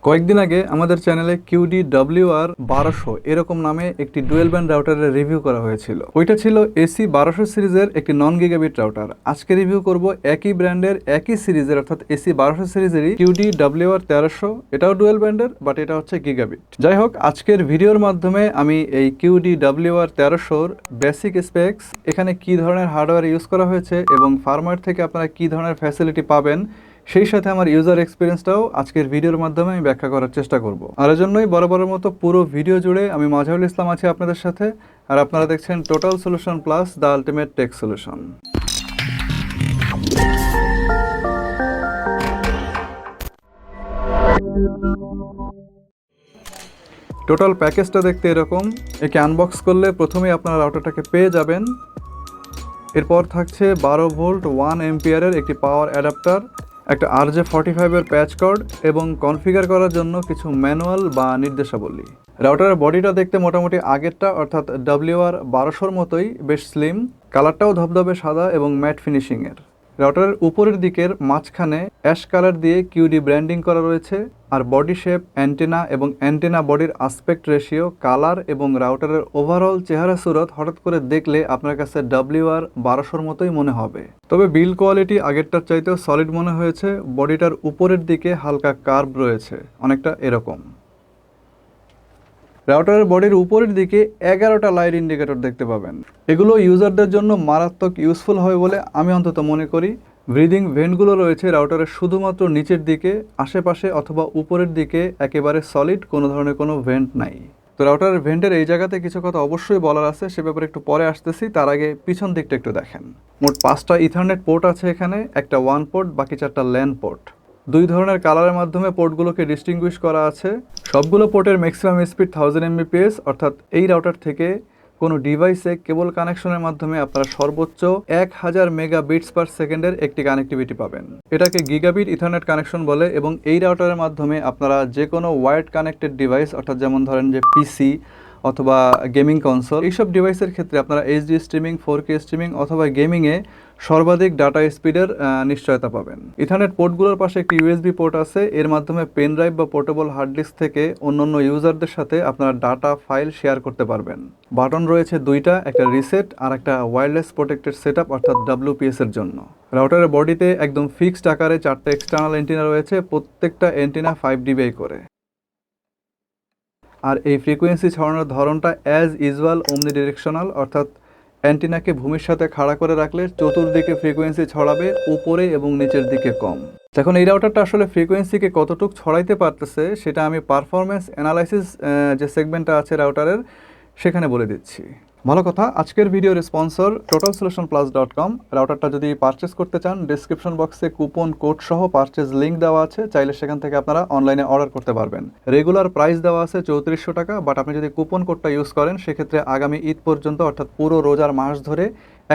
কয়েকদিন আগে আমাদের চ্যানেলে Cudy WR1200 এরকম নামে একটি ডুয়েল ব্যান্ড রাউটারের রিভিউ করা হয়েছিল। ওইটা ছিল AC1200 সিরিজের একটি নন গিগাবিট রাউটার। আজকে রিভিউ করব একই ব্র্যান্ডের একই সিরিজের অর্থাৎ AC1200 সিরিজেরই Cudy WR1300। এটাও ডুয়েল ব্যান্ডের, বাট এটা হচ্ছে গিগাবিট। যাই হোক, আজকের ভিডিওর মাধ্যমে আমি এই Cudy WR1300 বেসিক স্পেক্স, এখানে কি ধরনের হার্ডওয়্যার ইউজ করা হয়েছে এবং ফার্মওয়্যার থেকে আপনারা কি ধরনের ফ্যাসিলিটি পাবেন, সেই সাথে আমার ইউজার এক্সপিরিয়েন্সটাও আজকের ভিডিওর মাধ্যমে আমি ব্যাখ্যা করার চেষ্টা করব। আর এজন্যই বরাবরের মতো পুরো ভিডিও জুড়ে আমি মাঝারুল ইসলাম আছি আপনাদের সাথে, আর আপনারা দেখছেন total solution plus the ultimate tech solution. Total প্যাকেজটা দেখতে এরকম। একে আনবক্স করলে প্রথমেই আপনারা রাউটারটাকে পেয়ে যাবেন। এরপর থাকছে 12 ভোল্ট 1 এম্পিয়ারের একটি পাওয়ার অ্যাডাপ্টার, একটা RJ45 এর প্যাচ কর্ড এবং কনফিগার করার জন্য কিছু ম্যানুয়াল বা নির্দেশাবলী। রাউটারের বডিটা দেখতে মোটামুটি আগেরটা অর্থাৎ WR1200 মতোই, বেশ স্লিম, কালারটাও ধবধবে সাদা এবং ম্যাট ফিনিশিংয়ের। রাউটারের উপরের দিকের মাঝখানে অ্যাশ কালার দিয়ে কিউডি ব্র্যান্ডিং করা রয়েছে, আর বডি শেপ, অ্যান্টেনা এবং অ্যান্টেনা বডির আসপেক্ট রেশিও, কালার এবং রাউটারের ওভারঅল চেহারা সুরত হঠাৎ করে দেখলে আপনার কাছে WR1200 মতোই মনে হবে। তবে বিল্ড কোয়ালিটি আগেরটার চাইতেও সলিড মনে হয়েছে। বডিটার উপরের দিকে হালকা কার্ভ রয়েছে, অনেকটা এরকম। রাউটারের বডির উপরের দিকে 11টা লাইট ইন্ডিকেটর দেখতে পাবেন। এগুলো ইউজারদের জন্য মারাত্মক ইউজফুল হবে বলে আমি অন্তত মনে করি। ব্রিদিং ভেন্টগুলো রয়েছে রাউটারের শুধুমাত্র নিচের দিকে, আশেপাশে অথবা উপরের দিকে একেবারে সলিড, কোনো ধরনের কোনো ভেন্ট নাই। তো রাউটারের ভেন্টের এই জায়গাতে কিছু কথা অবশ্যই বলার আছে, সে ব্যাপারে একটু পরে আসতেছি। তার আগে পিছন দিকটা একটু দেখেন। মোট 5টা ইথারনেট পোর্ট আছে এখানে, একটা 1 পোর্ট, বাকি 4টা ল্যান পোর্ট। 2 ধরনের কালারের মাধ্যমে পোর্টগুলোকে ডিস্টিংগুইশ করা আছে। সবগুলো পোর্টের ম্যাক্সিমাম স্পিড 1000 Mbps, অর্থাৎ এই রাউটার থেকে কোনো ডিভাইসে কেবল কানেকশনের মাধ্যমে আপনারা সর্বোচ্চ 1000 মেগাবিটস পার সেকেন্ডের একটি কানেক্টিভিটি পাবেন। এটাকে গিগাবিট ইথারনেট কানেকশন বলে এবং এই রাউটারের মাধ্যমে আপনারা যে কোনো ওয়ার্ড কানেক্টেড ডিভাইস, অর্থাৎ যেমন ধরেন যে পিসি অথবা গেমিং কনসোল, এইসব ডিভাইসের ক্ষেত্রে আপনারা এইচডি স্ট্রিমিং, 4K স্ট্রিমিং অথবা গেমিংয়ে সর্বাধিক ডাটা স্পিডের নিশ্চয়তা পাবেন। ইথারনেট পোর্টগুলোর পাশে একটি ইউএসবি পোর্ট আছে, এর মাধ্যমে পেন ড্রাইভ বা পোর্টেবল হার্ড ডিস্ক থেকে অন্যান্য ইউজারদের সাথে আপনারা ডাটা ফাইল শেয়ার করতে পারবেন। বাটন রয়েছে 2টা, একটা রিসেট আর একটা ওয়্যারলেস প্রোটেক্টেড সেটআপ অর্থাৎ WPS এর জন্য। রাউটারের বডিতে একদম ফিক্সড আকারে 4টা এক্সটার্নাল এন্টিনা রয়েছে, প্রত্যেকটা এন্টিনা 5 dB করে। আর এই ফ্রিকোয়েন্সি ছড়ানোর ধরনটা অ্যাজ ইউজুয়াল ওমনি ডিরেকশনাল, অর্থাৎ অ্যান্টিনাকে ভূমির সাথে খাড়া করে রাখলে চতুর্দিকে ফ্রিকোয়েন্সি ছড়াবে, উপরে এবং নিচের দিকে কম। এখন এই রাউটারটা আসলে ফ্রিকোয়েন্সিকে কতটুকু ছড়াইতে পারতেছে সেটা আমি পারফরমেন্স অ্যানালাইসিস যে সেগমেন্টটা আছে রাউটারের, সেখানে বলে দিচ্ছি। ভালো কথা, আজকের ভিডিওর স্পন্সর totalsolutionplus.com। রাউটারটা যদি পারচেস করতে চান, ডেসক্রিপশন বক্সে কুপন কোড সহ পারচেস লিঙ্ক দেওয়া আছে, চাইলে সেখান থেকে আপনারা অনলাইনে অর্ডার করতে পারবেন। রেগুলার প্রাইস দেওয়া আছে 3400 টাকা, বাট আপনি যদি কুপন কোডটা ইউজ করেন সেক্ষেত্রে আগামী ঈদ পর্যন্ত অর্থাৎ পুরো রোজার মাস ধরে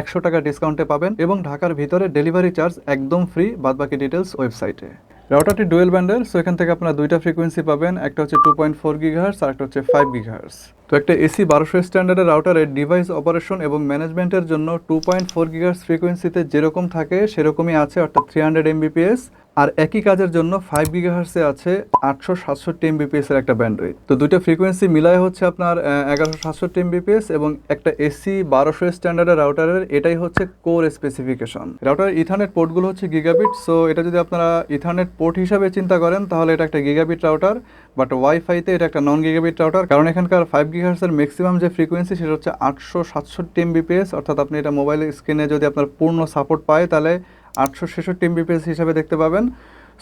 100 টাকা ডিসকাউন্টে পাবেন এবং ঢাকার ভিতরে ডেলিভারি চার্জ একদম ফ্রি। বাদবাকি ডিটেলস ওয়েবসাইটে। রাউটারটি ডুয়েল ব্যান্ডের, সো এখান থেকে আপনারা 2টা ফ্রিকোয়েন্সি পাবেন, একটা হচ্ছে 2.4 GHz আর একটা হচ্ছে 5 GHz। তো একটা AC1200 স্ট্যান্ডার্ডের রাউটারের ডিভাইস অপারেশন এবং ম্যানেজমেন্টের জন্য 2.4 GHz ফ্রিকোয়েন্সিতে যেরকম থাকে সেরকমই আছে, অর্থাৎ 300 Mbps। আর একই কাজের জন্য 5 GHz-এ আছে 867 Mbps এর একটা ব্যান্ডউইথ। তো 2টা ফ্রিকোয়েন্সি মিলায় হচ্ছে আপনার 1167 Mbps, এবং একটা AC1200 স্ট্যান্ডার্ডের রাউটারের এটাই হচ্ছে কোর স্পেসিফিকেশন। রাউটারের ইথারনেট পোর্টগুলো হচ্ছে গিগাবিট, সো এটা যদি আপনারা ইথারনেট পোর্ট হিসাবে চিন্তা করেন তাহলে এটা একটা গিগাবিট রাউটার, বাট ওয়াইফাইতে এটা একটা নন গিগাবিট রাউটার, কারণ এখানকার 5 GHz-এর ম্যাক্সিমাম যে ফ্রিকোয়েন্সি সেটা হচ্ছে 867 Mbps, অর্থাৎ আপনি এটা মোবাইলের স্ক্রিনে যদি আপনার পূর্ণ সাপোর্ট পায় তাহলে 866 Mbps হিসাবে দেখতে পাবেন।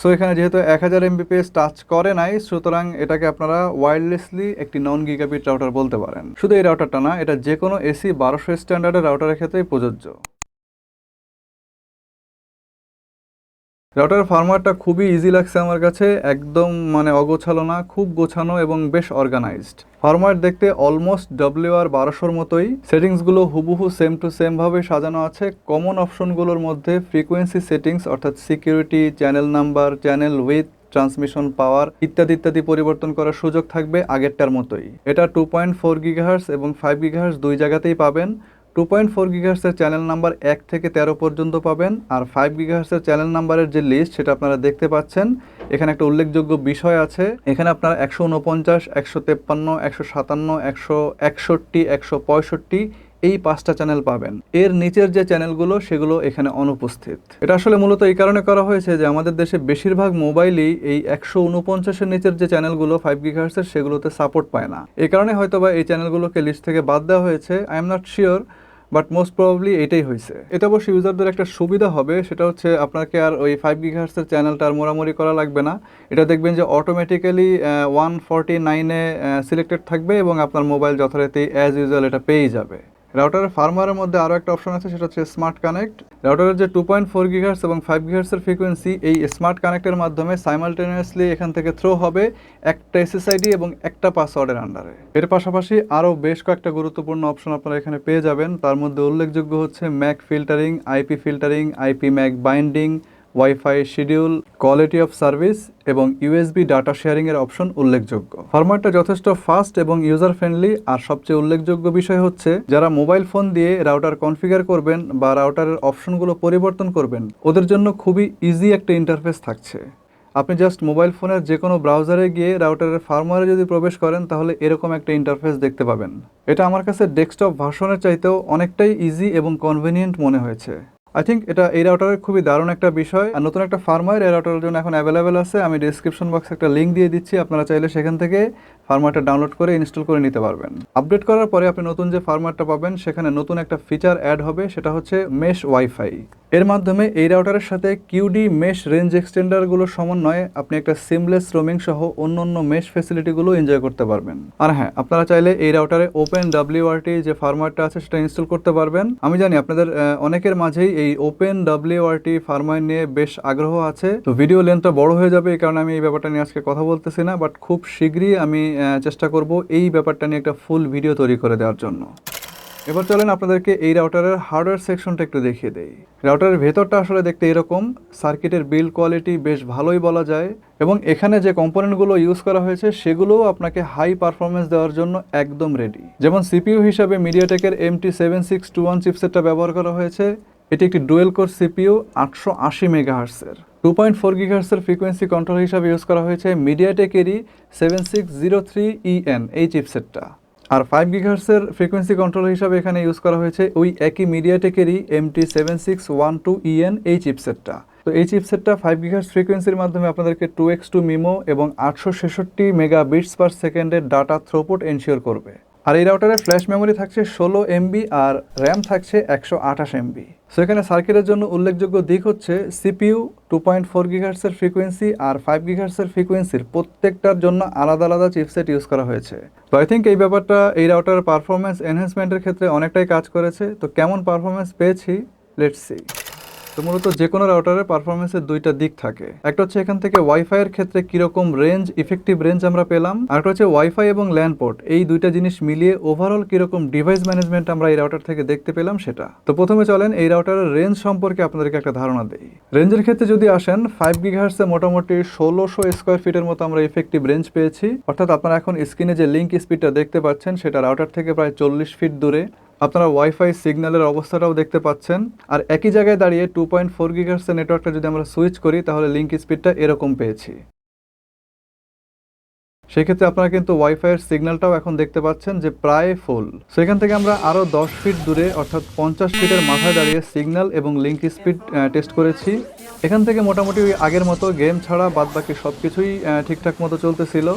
সো এখানে যেহেতু 1000 Mbps টাচ করে নাই, সুতরাং এটাকে আপনারা ওয়্যারলেসলি একটি নন গিগাবিট রাউটার বলতে পারেন। শুধু এই রাউটারটা না, এটা যে কোনো AC1200 স্ট্যান্ডার্ডের রাউটারের ক্ষেত্রেই প্রযোজ্য। রাউটারের ফার্মওয়্যারটা খুবই ইজি লাগছে আমার কাছে, একদম অগোছালো না, খুব গোছানো এবং বেশ অর্গানাইজড। ফার্মওয়্যার দেখতে অলমোস্ট WR1200 মতোই, সেটিংসগুলো হুবহু সেম টু সেম ভাবে সাজানো আছে। কমন অপশনগুলোর মধ্যে ফ্রিকোয়েন্সি সেটিংস অর্থাৎ security, channel number, channel width, transmission power ইত্যাদি ইত্যাদি পরিবর্তন করার সুযোগ থাকবে আগেরটার মতোই। এটা 2.4 GHz এবং 5 GHz দুই জায়গাতেই পাবেন। 2.4 গিগাহার্টজের চ্যানেল নাম্বার 1 থেকে 13 পর্যন্ত পাবেন। আর 5 গিগাহার্টজের চ্যানেল নাম্বারের যে লিস্ট সেটা আপনারা দেখতে পাচ্ছেন। এখানে একটা উল্লেখযোগ্য বিষয় আছে, এখানে আপনারা 149, 153, 157, 161, 165 এই 5টা চ্যানেল পাবেন। এর নিচের যে চ্যানেলগুলো সেগুলো এখানে অনুপস্থিত। এটা আসলে মূলত এই কারণে করা হয়েছে যে আমাদের দেশে বেশিরভাগ মোবাইলই এই 149-এর নিচের যে চ্যানেলগুলো 5 গিগাহার্টজের সেগুলোতে সাপোর্ট পায় না। এই কারণে হয়তোবা এই চ্যানেলগুলোকে লিস্ট থেকে বাদ দেওয়া হয়েছে। I am not sure, but most probably এটাই হয়েছে। এটা অবশ্য ইউজারদের একটা সুবিধা হবে, সেটা হচ্ছে আপনাকে আর ওই 5 গিগাহার্টজের চ্যানেলটা আর মোড়ামুড়ি করা লাগবে না। এটা দেখবেন যে অটোমেটিক্যালি 149-এ সিলেক্টেড থাকবে এবং আপনার মোবাইল যথারীতি অ্যাজ ইউজুয়াল এটা পেয়েই যাবে। রাউটারের ফার্মওয়্যারের মধ্যে আরও একটা অপশন আছে, সেটা হচ্ছে স্মার্ট কানেক্ট। রাউটারের যে 2.4 গিগাহার্টজ এবং 5 গিগাহার্টজের ফ্রিকোয়েন্সি, এই স্মার্ট কানেক্টের মাধ্যমে সাইমালটেনিয়াসলি এখান থেকে থ্রো হবে একটা এসএসআইডি এবং একটা পাসওয়ার্ডের আন্ডারে। এর পাশাপাশি আরও বেশ কয়েকটা গুরুত্বপূর্ণ অপশন আপনারা এখানে পেয়ে যাবেন। তার মধ্যে উল্লেখযোগ্য হচ্ছে Mac filtering, IP filtering, IP Mac binding, wifi schedule, quality of service এবং ইউএসবি ডাটা শেয়ারিংয়ের অপশন উল্লেখযোগ্য। ফরম্যাটটা যথেষ্ট ফাস্ট এবং ইউজার ফ্রেন্ডলি। আর সবচেয়ে উল্লেখযোগ্য বিষয় হচ্ছে যারা মোবাইল ফোন দিয়ে রাউটার কনফিগার করবেন বা রাউটারের অপশনগুলো পরিবর্তন করবেন, ওদের জন্য খুবই ইজি একটা ইন্টারফেস থাকছে। আপনি জাস্ট মোবাইল ফোনের যে কোনো ব্রাউজারে গিয়ে রাউটারের ফার্মওয়্যারে যদি প্রবেশ করেন তাহলে এরকম একটা ইন্টারফেস দেখতে পাবেন। এটা আমার কাছে ডেস্কটপ ভার্সনের চাইতেও অনেকটাই ইজি এবং কনভিনিয়েন্ট মনে হয়েছে। আই থিঙ্ক এটা এই রাউটারের খুবই দারুণ একটা বিষয়। আর নতুন একটা ফার্মওয়্যার এই রাউটারের জন্য এখন অ্যাভেলেবেল আছে। আমি ডিসক্রিপশন বক্সে একটা লিঙ্ক দিয়ে দিচ্ছি, আপনারা চাইলে সেখান থেকে ফার্মওয়্যারটা ডাউনলোড করে ইনস্টল করে নিতে পারবেন। আপডেট করার পরে আপনি নতুন যে ফার্মওয়্যারটা পাবেন সেখানে নতুন একটা ফিচার অ্যাড হবে, সেটা হচ্ছে মেশ ওয়াইফাই। এর মাধ্যমে এই রাউটারের সাথে কিউডি মেশ রেঞ্জ এক্সটেন্ডারগুলোর সমন্বয়ে আপনি একটা সিমলেস রোমিং সহ অন্য মেশ ফ্যাসিলিটিগুলো এনজয় করতে পারবেন। আর হ্যাঁ, আপনারা চাইলে এই রাউটারে ওপেন WRT যে ফার্মওয়্যারটা আছে সেটা ইনস্টল করতে পারবেন। আমি জানি আপনাদের অনেকের মাঝেই এই ওপেন WRT ফার্মওয়্যার নিয়ে বেশ আগ্রহ আছে। তো ভিডিও লেন্থটা বড় হয়ে যাবে, এই কারণে আমি এই ব্যাপারটা নিয়ে আজকে কথা বলতেছি না, বাট খুব শীঘ্রই আমি চেষ্টা করব এই ব্যাপারটা নিয়ে একটা ফুল ভিডিও তৈরি করে দেওয়ার জন্য। এবার চলেন আপনাদেরকে এই রাউটারের হার্ডওয়্যার সেকশনটা একটু দেখিয়ে দেই। রাউটারের ভেতরটা আসলে দেখতে এরকম। সার্কিটের বিল্ড কোয়ালিটি বেশ ভালোই বলা যায় এবং এখানে যে কম্পোনেন্টগুলো ইউজ করা হয়েছে সেগুলোও আপনাকে হাই পারফরমেন্স দেওয়ার জন্য একদম রেডি। যেমন সিপিইউ হিসাবে মিডিয়াটেকের MT7621 চিপসেটটা ব্যবহার করা হয়েছে। এটি একটি ডুয়েল কোর সিপিইউ 880 মেগাহার্টজের। 2.4 গিগাহার্টজের ফ্রিকোয়েন্সি কন্ট্রোল হিসাবে ইউজ করা হয়েছে মিডিয়াটেকেরই 7603EN এই চিপসেটটা। আর 5 গিগাহার্টজের ফ্রিকোয়েন্সি কন্ট্রোল হিসাবে এখানে ইউজ করা হয়েছে ওই একই মিডিয়াটেকেরই MT7612EN এই চিপসেটটা। তো এই চিপসেটটা 5 গিগাহার্টজ ফ্রিকোয়েন্সির মাধ্যমে আপনাদেরকে 2x2 মিমো এবং 866 মেগাবিটস পার সেকেন্ডের ডাটা থ্রুপুট এনশিওর করবে। আর এই রাউটারে ফ্ল্যাশ মেমোরি থাকছে 16 MB আর র্যাম থাকছে 128 MB। সো এখানে সার্কিটের জন্য উল্লেখযোগ্য দিক হচ্ছে সিপিইউ 2.4 গিগাহার্টজের ফ্রিকোয়েন্সি আর 5 গিগাহার্টজের ফ্রিকোয়েন্সির প্রত্যেকটার জন্য আলাদা আলাদা চিপসেট ইউজ করা হয়েছে। তো আই থিঙ্ক এই ব্যাপারটা এই রাউটারের পারফরমেন্স এনহ্যান্সমেন্টের ক্ষেত্রে অনেকটাই কাজ করেছে। তো কেমন পারফরমেন্স পেয়েছি লেটস সি। তো মূলত যে কোনো রাউটারের পারফরমেন্সের দুইটা দিক থাকে। একটা হচ্ছে এখান থেকে ওয়াইফাইয়ের ক্ষেত্রে কীরকম রেঞ্জ, ইফেক্টিভ রেঞ্জ আমরা পেলাম। আর একটা হচ্ছে ওয়াইফাই এবং ল্যান পোর্ট, এই দুইটা জিনিস মিলিয়ে ওভারঅল কীরকম ডিভাইস ম্যানেজমেন্ট আমরা এই রাউটার থেকে দেখতে পেলাম সেটা। তো প্রথমে চলেন এই রাউটারের রেঞ্জ সম্পর্কে আপনাদেরকে একটা ধারণা দেই। রেঞ্জের ক্ষেত্রে যদি আসেন 5 গিগাহার্টজে মোটামুটি 1600 স্কোয়ার ফিটের মতো আমরা ইফেক্টিভ রেঞ্জ পেয়েছি। অর্থাৎ আপনারা এখন স্ক্রিনে যে লিঙ্ক স্পিডটা দেখতে পাচ্ছেন সেটা রাউটার থেকে প্রায় 40 ফিট দূরে। আপনারা ওয়াইফাই সিগন্যালের অবস্থাটাও দেখতে পাচ্ছেন। আর একই জায়গায় দাঁড়িয়ে 2.4 গিগাহার্টজের নেটওয়ার্কটা যদি আমরা সুইচ করি তাহলে লিঙ্ক স্পিডটা এরকম পেয়েছি। সেক্ষেত্রে আপনারা কিন্তু ওয়াইফাইয়ের সিগন্যালটাও এখন দেখতে পাচ্ছেন যে প্রায় ফুল। সো এখান থেকে আমরা আরও 10 ফিট দূরে অর্থাৎ 50 ফিটের মাথায় দাঁড়িয়ে সিগন্যাল এবং লিঙ্ক স্পিড টেস্ট করেছি। এখান থেকে মোটামুটি ওই আগের মতো গেম ছাড়া বাদবাকি সব কিছুই ঠিকঠাক মতো চলতেছিল।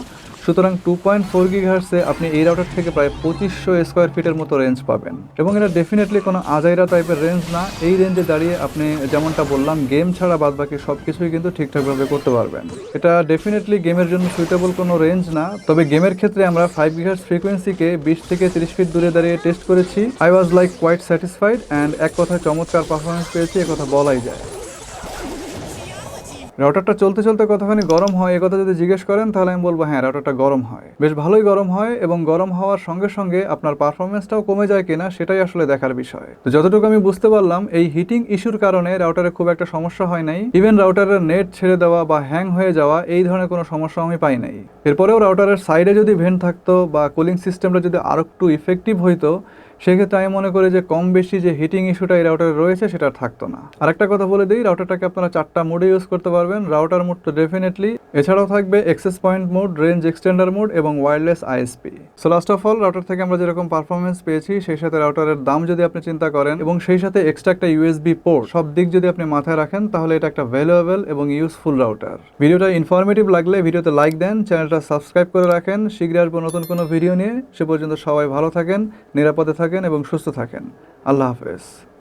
সুতরাং 2.4 গিগাহার্টজে আপনি এই রাউটার থেকে প্রায় 2500 স্কোয়ার ফিটের মতো রেঞ্জ পাবেন এবং এটা ডেফিনেটলি কোনো আজাইরা টাইপের রেঞ্জ না। এই রেঞ্জে দাঁড়িয়ে আপনি যেমনটা বললাম গেম ছাড়া বাদবাকি সব কিছুই কিন্তু ঠিকঠাকভাবে করতে পারবেন। এটা ডেফিনেটলি গেমের জন্য সুইটেবল কোনো রেঞ্জ না, তবে গেমের ক্ষেত্রে আমরা 5 গিগাহার্টজ ফ্রিকোয়েন্সিকে 20 থেকে 30 ফিট দূরে দাঁড়িয়ে টেস্ট করেছি। I was like quite satisfied and এক কথায় চমৎকার পারফরমেন্স পেয়েছি, একথা বলাই যায়। রাউটারটা চলতে চলতে কতখানি গরম হয় এ কথা যদি জিজ্ঞেস করেন তাহলে আমি বলবো হ্যাঁ, রাউটারটা গরম হয়, বেশ ভালোই গরম হয় এবং গরম হওয়ার সঙ্গে সঙ্গে আপনার পারফরমেন্সটাও কমে যায় কিনা সেটাই আসলে দেখার বিষয়। তো যতটুকু আমি বুঝতে পারলাম এই হিটিং ইস্যুর কারণে রাউটারে খুব একটা সমস্যা হয় নাই। ইভেন রাউটারের নেট ছেড়ে দেওয়া বা হ্যাং হয়ে যাওয়া এই ধরনের কোনো সমস্যা আমি পাই নাই। এরপরেও রাউটারের সাইডে যদি ভেন্ট থাকতো বা কুলিং সিস্টেমটা যদি আরো একটু ইফেক্টিভ হইতো সেক্ষেত্রে আমি মনে করি যে কম বেশি যে হিটিং ইস্যুটা এই রাউটারে রয়েছে সেটা থাকতো না। আরেকটা কথা বলে দিই, রাউটারটাকে আপনারা 4টা মোডে ইউজ করতে পারবেন। রাউটার মোড তো ডেফিনেটলি, এছাড়াও থাকবে access point mode, range extender mode এবং wireless ISP. So last of all, router থেকে আমরা যেরকম পারফরমেন্স পেয়েছি, সেই সাথে রাউটারের দাম যদি আপনি চিন্তা করেন এবং সেই সাথে এক্সট্রা একটা ইউএসবি পোর্ট, সব দিক যদি আপনি মাথায় রাখেন, তাহলে এটা একটা ভ্যালুয়েবল এবং ইউজফুল রাউটার। ভিডিওটা ইনফরমেটিভ লাগলে ভিডিওতে লাইক দেন, চ্যানেলটা সাবস্ক্রাইব করে রাখেন। শীঘ্রই আসবো নতুন কোনো ভিডিও নিয়ে। সে পর্যন্ত সবাই ভালো থাকেন, নিরাপদে থাকেন এবং সুস্থ থাকেন। আল্লাহ হাফেজ।